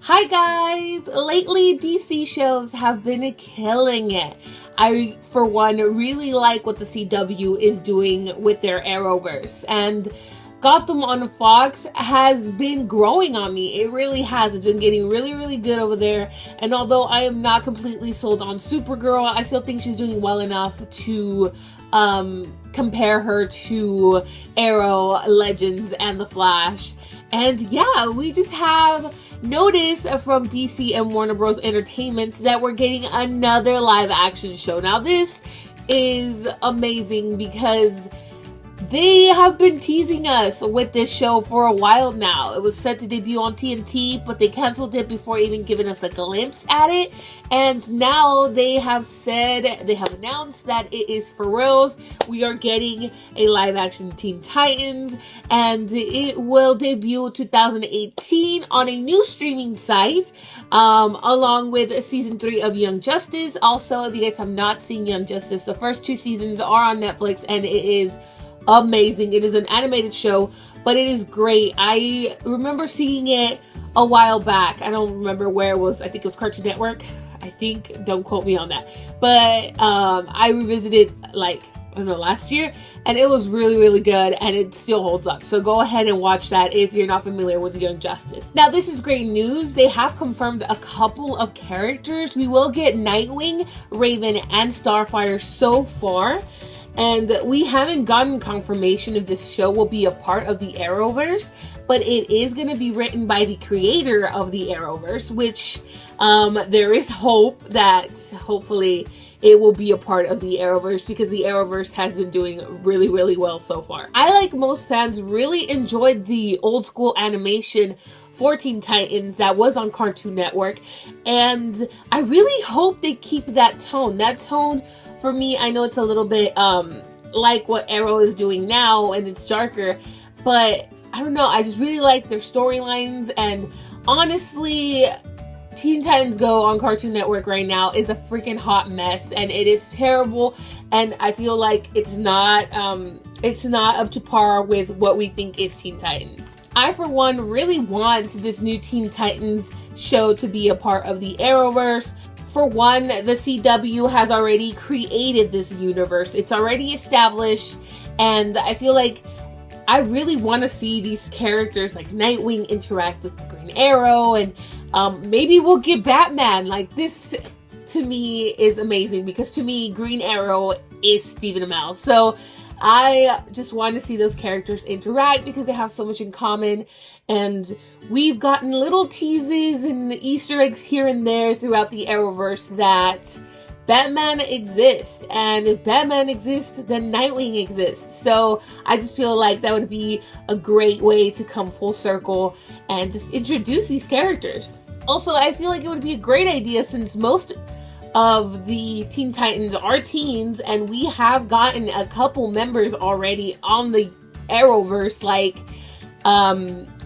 Hi guys! Lately, DC shows have been killing it. I, for one, really like what the CW is doing with their Arrowverse, and Gotham on Fox has been growing on me. It really has. It's been getting really, really good over there. And although I am not completely sold on Supergirl, I still think she's doing well enough to compare her to Arrow, Legends, and The Flash. And yeah, we just have notice from DC and Warner Bros. Entertainment that we're getting another live action show. Now this is amazing because they have been teasing us with this show for a while now. It was set to debut on TNT, but they canceled it before even giving us a glimpse at it. And now they have announced that it is for reals. We are getting a live action Teen Titans, and it will debut 2018 on a new streaming site, along with season 3 of Young Justice. Also, if you guys have not seen Young Justice, the first 2 seasons are on Netflix, and it is amazing. It is an animated show, but it is great. I remember seeing it a while back. I don't remember where it was. I think it was Cartoon Network. I think, don't quote me on that, but I revisited last year, and it was really, really good, and it still holds up. So go ahead and watch that if you're not familiar with Young Justice. Now, this is great news. They have confirmed a couple of characters. We will get Nightwing, Raven, and Starfire so far. And we haven't gotten confirmation if this show will be a part of the Arrowverse, but it is going to be written by the creator of the Arrowverse, which there is hope that hopefully it will be a part of the Arrowverse, because the Arrowverse has been doing really, really well so far. I, like most fans, really enjoyed the old school animation for Teen Titans that was on Cartoon Network, and I really hope they keep that tone. That tone, for me, I know it's a little bit like what Arrow is doing now, and it's darker, but I don't know, I just really like their storylines. And honestly, Teen Titans Go on Cartoon Network right now is a freaking hot mess, and it is terrible, and I feel like it's not up to par with what we think is Teen Titans. I, for one, really want this new Teen Titans show to be a part of the Arrowverse. For one, the CW has already created this universe. It's already established, and I feel like I really want to see these characters like Nightwing interact with Green Arrow, and maybe we'll get Batman. Like, this to me is amazing, because to me, Green Arrow is Stephen Amell. So I just want to see those characters interact because they have so much in common. And we've gotten little teases and Easter eggs here and there throughout the Arrowverse that Batman exists. And if Batman exists, then Nightwing exists. So I just feel like that would be a great way to come full circle and just introduce these characters. Also, I feel like it would be a great idea, since most of the Teen Titans are teens, and we have gotten a couple members already on the Arrowverse. Like,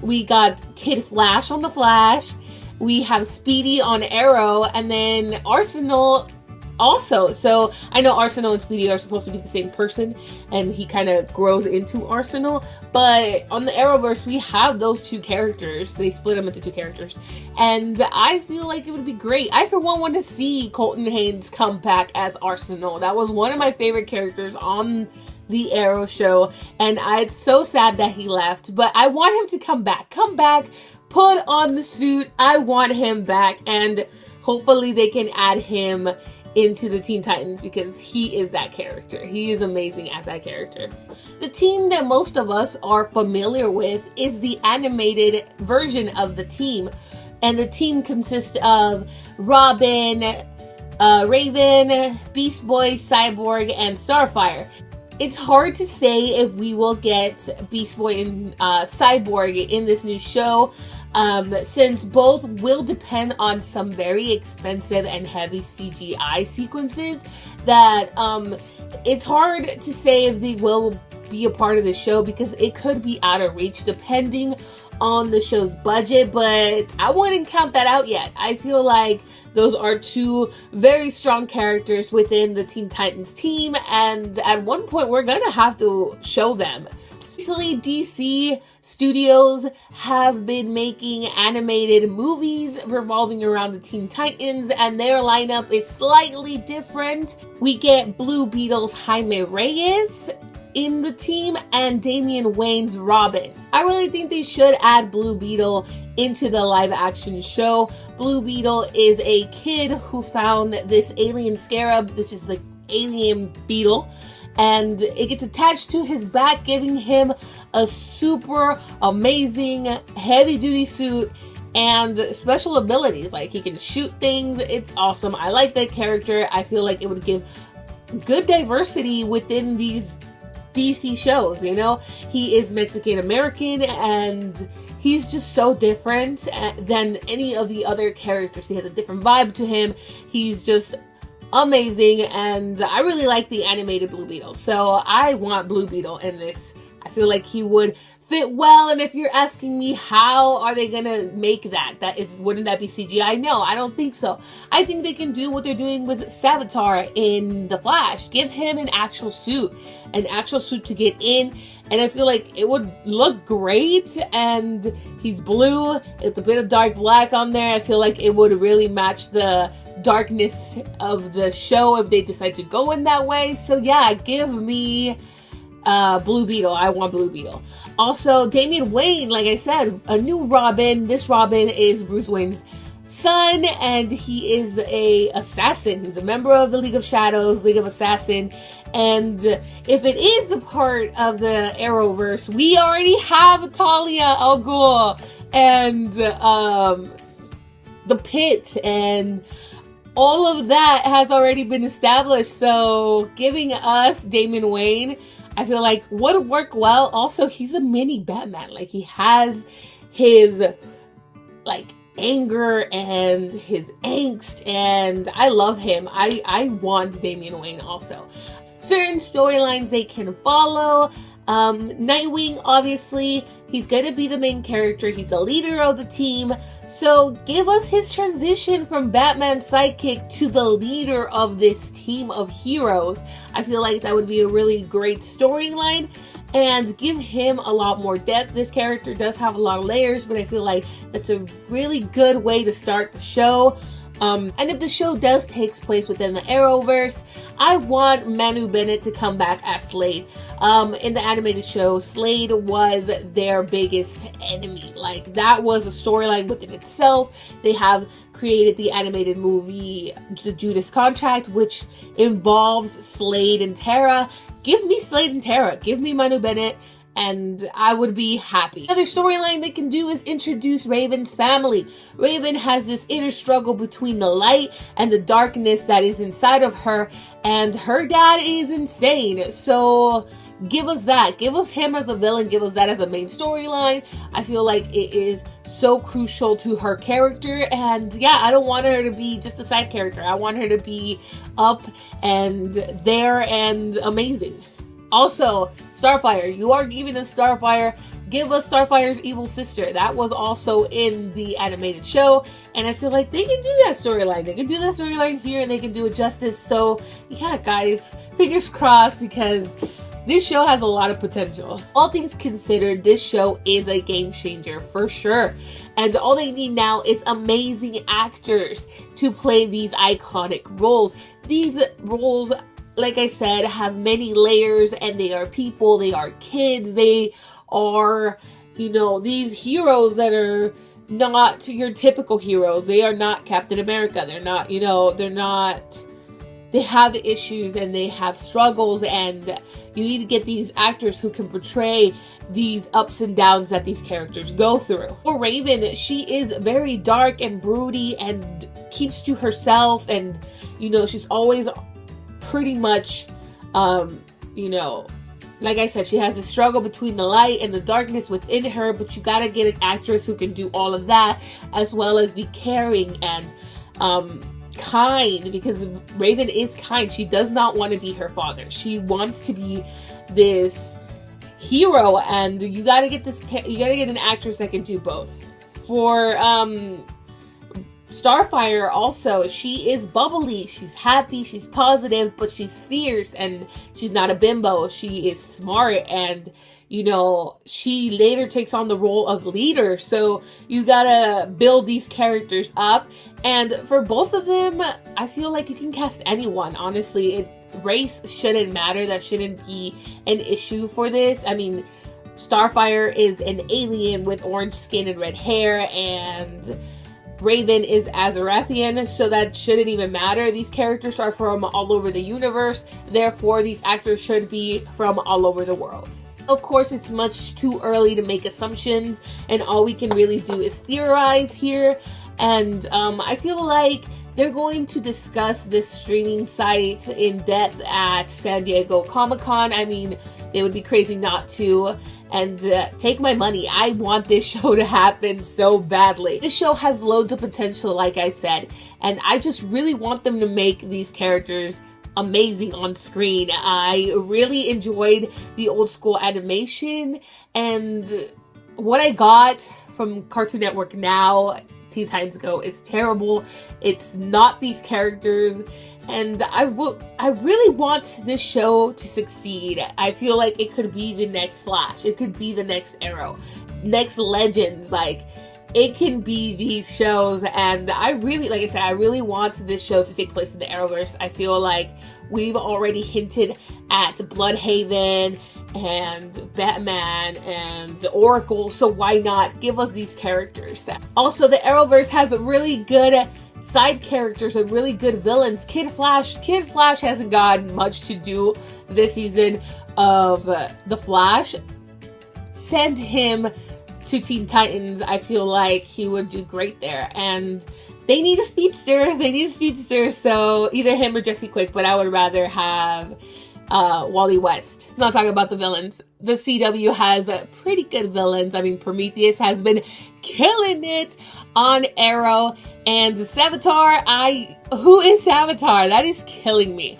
we got Kid Flash on The Flash, we have Speedy on Arrow, and then Arsenal also. So I know Arsenal and Speedy are supposed to be the same person, and he kind of grows into Arsenal, but on the Arrowverse we have those 2 characters. They split them into 2 characters, and I feel like it would be great. I, for one, want to see Colton Haynes come back as Arsenal. That was one of my favorite characters on the Arrow show, and it's so sad that he left, but I want him to come back, put on the suit. I want him back, and hopefully they can add him into the Teen Titans, because he is that character. He is amazing as that character. The team that most of us are familiar with is the animated version of the team, and the team consists of Robin, Raven, Beast Boy, Cyborg, and Starfire. It's hard to say if we will get Beast Boy and Cyborg in this new show, since both will depend on some very expensive and heavy CGI sequences that it's hard to say if they will be a part of the show, because it could be out of reach depending on the show's budget, but I wouldn't count that out yet. I feel like those are 2 very strong characters within the Teen Titans team, and at one point we're gonna have to show them. Recently, DC Studios have been making animated movies revolving around the Teen Titans, and their lineup is slightly different. We get Blue Beetle's Jaime Reyes in the team and Damian Wayne's Robin. I really think they should add Blue Beetle into the live action show. Blue Beetle is a kid who found this alien scarab, which is like alien beetle, and it gets attached to his back, giving him a super amazing heavy duty suit and special abilities. Like, he can shoot things. It's awesome. I like that character. I feel like it would give good diversity within these DC shows, you know? He is Mexican American, and he's just so different than any of the other characters. He has a different vibe to him. He's just amazing, and I really like the animated Blue Beetle. So I want Blue Beetle in this. I feel like he would fit well, and if you're asking me how are they gonna make wouldn't that be CGI? No, I don't think so. I think they can do what they're doing with Savitar in The Flash. Give him an actual suit to get in, and I feel like it would look great. And he's blue with a bit of dark black on there. I feel like it would really match the darkness of the show if they decide to go in that way. So yeah, give me Blue Beetle. I want Blue Beetle. Also, Damian Wayne, like I said, a new Robin. This Robin is Bruce Wayne's son, and he is a assassin. He's a member of the League of Shadows, League of Assassin. And if it is a part of the Arrowverse, we already have Talia al Ghul and the Pit, and all of that has already been established. So giving us Damian Wayne, I feel like would work well. Also, he's a mini Batman. Like, he has his like anger and his angst, and I love him. I want Damian Wayne also. Certain storylines they can follow. Nightwing, obviously, he's gonna be the main character. He's the leader of the team. So give us his transition from Batman's sidekick to the leader of this team of heroes. I feel like that would be a really great storyline, and give him a lot more depth. This character does have a lot of layers, but I feel like that's a really good way to start the show. And if the show does take place within the Arrowverse, I want Manu Bennett to come back as Slade. In the animated show, Slade was their biggest enemy. Like, that was a storyline within itself. They have created the animated movie, The Judas Contract, which involves Slade and Tara. Give me Slade and Tara. Give me Manu Bennett, and I would be happy. Another storyline they can do is introduce Raven's family. Raven has this inner struggle between the light and the darkness that is inside of her, and her dad is insane. So give us that. Give us him as a villain. Give us that as a main storyline. I feel like it is so crucial to her character, and yeah, I don't want her to be just a side character. I want her to be up and there and amazing. Also, Starfire. You are giving us Starfire. Give us Starfire's evil sister. That was also in the animated show, and I feel like they can do that storyline. They can do that storyline here, and they can do it justice. So yeah, guys, fingers crossed, because this show has a lot of potential. All things considered, this show is a game changer for sure. And all they need now is amazing actors to play these iconic roles. These roles, like I said, have many layers, and they are people, they are kids, they are, you know, these heroes that are not your typical heroes. They are not Captain America. They're not, you know, they have issues and they have struggles, and you need to get these actors who can portray these ups and downs that these characters go through. For Raven, she is very dark and broody and keeps to herself, and, you know, she's always pretty much, you know, like I said, she has a struggle between the light and the darkness within her, but you gotta get an actress who can do all of that, as well as be caring and kind, because Raven is kind. She does not want to be her father. She wants to be this hero, and you gotta get an actress that can do both. For Starfire also, she is bubbly, she's happy, she's positive, but she's fierce, and she's not a bimbo. She is smart, and you know, she later takes on the role of leader. So you gotta build these characters up, and for both of them, I feel like you can cast anyone, honestly. Race shouldn't matter. That shouldn't be an issue for this. I mean, Starfire is an alien with orange skin and red hair, and Raven is Azarathian, so that shouldn't even matter. These characters are from all over the universe, therefore these actors should be from all over the world. Of course, it's much too early to make assumptions, and all we can really do is theorize here, and I feel like they're going to discuss this streaming site in depth at San Diego Comic-Con. I mean, it would be crazy not to. And take my money. I want this show to happen so badly. This show has loads of potential, like I said, and I just really want them to make these characters amazing on screen. I really enjoyed the old school animation, and what I got from Cartoon Network now, Teen Titans Go, is terrible. It's not these characters. And I really want this show to succeed. I feel like it could be the next Flash. It could be the next Arrow, next Legends. Like, it can be these shows. And I really, like I said, I really want this show to take place in the Arrowverse. I feel like we've already hinted at Bloodhaven and Batman and Oracle. So why not give us these characters? Also, the Arrowverse has a really good side characters and really good villains. Kid Flash hasn't gotten much to do this season of The Flash. Send him to Teen Titans. I feel like he would do great there. And they need a speedster. So either him or Jesse Quick, but I would rather have Wally West. Let's not talk about the villains. The CW has pretty good villains. I mean, Prometheus has been killing it on Arrow, and Savitar, who is Savitar? That is killing me.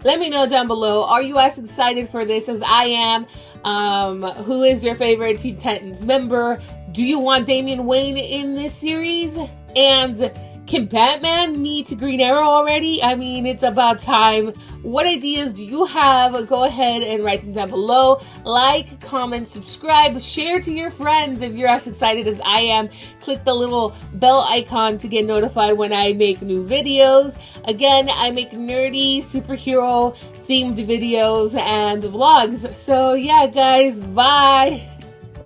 Let me know down below. Are you as excited for this as I am? Who is your favorite Teen Titans member? Do you want Damian Wayne in this series? And can Batman meet Green Arrow already? I mean, it's about time. What ideas do you have? Go ahead and write them down below. Like, comment, subscribe, share to your friends if you're as excited as I am. Click the little bell icon to get notified when I make new videos. Again, I make nerdy superhero themed videos and vlogs. So yeah, guys, bye.